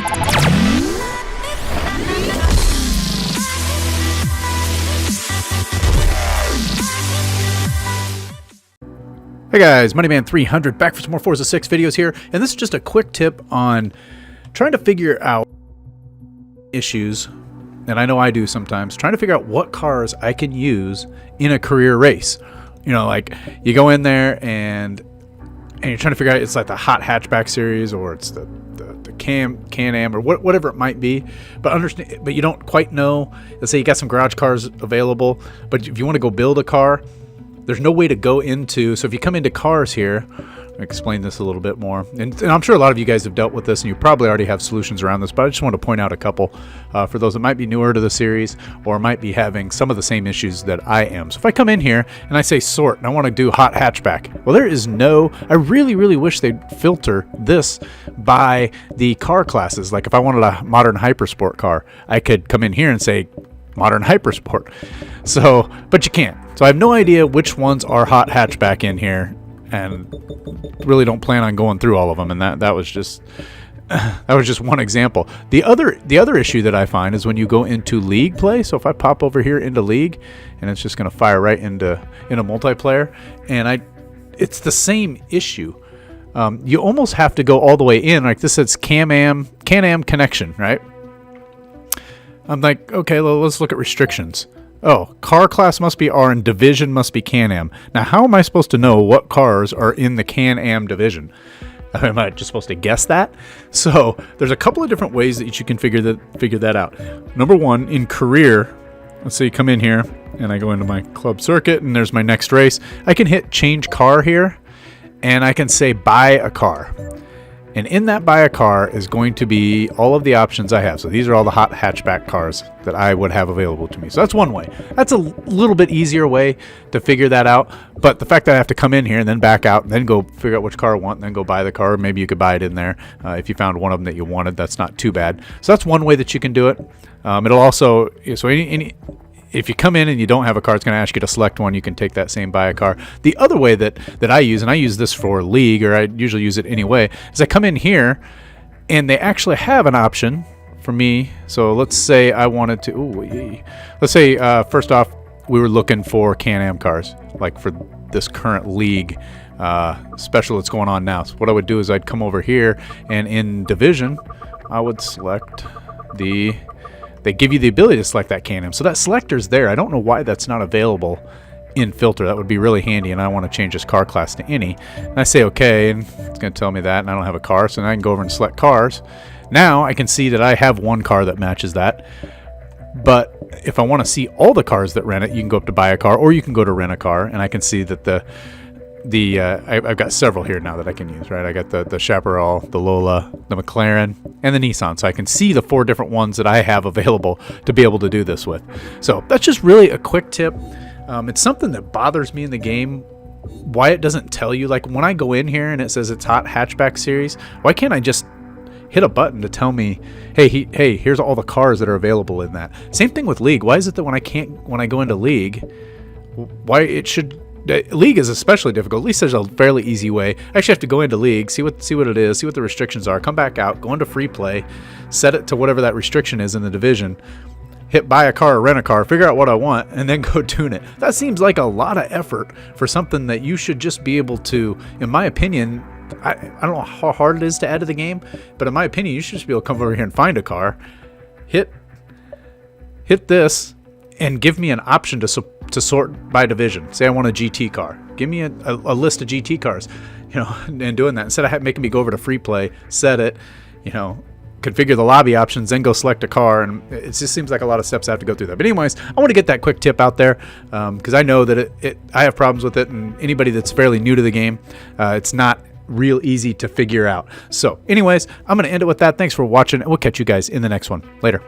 Hey guys, Moneyman300 back for some more Forza 6 videos here, and this is just a quick tip on trying to figure out issues, and I know I do sometimes, trying to figure out what cars I can use in a career race. You know, like you go in there and you're trying to figure out it's like the hot hatchback series or it's the Can-Am or whatever it might be, but you don't quite know. Let's say you got some garage cars available, but if you want to go build a car, there's no way to go into. So if you come into cars here, I'll explain this a little bit more. And I'm sure a lot of you guys have dealt with this and you probably already have solutions around this, but I just want to point out a couple for those that might be newer to the series or might be having some of the same issues that I am. So if I come in here and I say sort and I want to do hot hatchback, well, there is no, I really wish they'd filter this by the car classes. Like if I wanted a modern hypersport car, I could come in here and say modern hypersport. So, but you can't. So I have no idea which ones are hot hatchback in here, and really don't plan on going through all of them. And that was just one example. The other issue that I find is when you go into league play. So if I pop over here into league, and it's just going to fire right into multiplayer, and it's the same issue. You almost have to go all the way in. Like this says Can-Am connection, right? I'm like, okay, well, let's look at restrictions. Oh, car class must be R and division must be Can-Am. Now, how am I supposed to know what cars are in the Can-Am division? Am I just supposed to guess that? So there's a couple of different ways that you can figure that out. Number one, in career, let's say you come in here and I go into my club circuit and there's my next race. I can hit change car here and I can say buy a car. And in that buy a car is going to be all of the options I have. So these are all the hot hatchback cars that I would have available to me. So that's one way. That's a little bit easier way to figure that out. But the fact that I have to come in here and then back out and then go figure out which car I want and then go buy the car, maybe you could buy it in there. If you found one of them that you wanted, that's not too bad. So that's one way that you can do it. It'll also, so if you come in and you don't have a car, it's going to ask you to select one. You can take that same buy a car. The other way that I use, and I use this for league, or I usually use it anyway, is I come in here and they actually have an option for me. So let's say I wanted to, let's say first off, we were looking for Can-Am cars, like for this current league special that's going on now. So what I would do is I'd come over here and in division, I would select they give you the ability to select that Can-Am. So that selector's there. I don't know why that's not available in filter. That would be really handy, and I want to change this car class to any. And I say okay, and it's going to tell me that, and I don't have a car, so now I can go over and select cars. Now I can see that I have one car that matches that. But if I want to see all the cars that rent it, you can go up to buy a car, or you can go to rent a car, and I can see that I've got several here now that I can use, right? I got the Chaparral, the Lola, the McLaren, and the Nissan. So I can see the 4 different ones that I have available to be able to do this with. So that's just really a quick tip. It's something that bothers me in the game, why it doesn't tell you. Like when I go in here and it says it's hot hatchback series, why can't I just hit a button to tell me, hey, here's all the cars that are available in that? Same thing with league. Why is it that when I go into league, why it should... League is especially difficult. At least there's a fairly easy way. I actually have to go into league, see what it is, see what the restrictions are, come back out, go into free play, set it to whatever that restriction is in the division, hit buy a car or rent a car, figure out what I want, and then go tune it. That seems like a lot of effort for something that you should just be able to, in my opinion, I don't know how hard it is to add to the game, but in my opinion, you should just be able to come over here and find a car, hit this, and give me an option to sort by division. Say I want a GT car. Give me a list of GT cars, and doing that instead of making me go over to free play, set it, configure the lobby options, then go select a car, and it just seems like a lot of steps I have to go through that. But anyways, I want to get that quick tip out there because I know that I have problems with it, and anybody that's fairly new to the game, it's not real easy to figure out. So anyways, I'm going to end it with that. Thanks for watching, and we'll catch you guys in the next one. Later.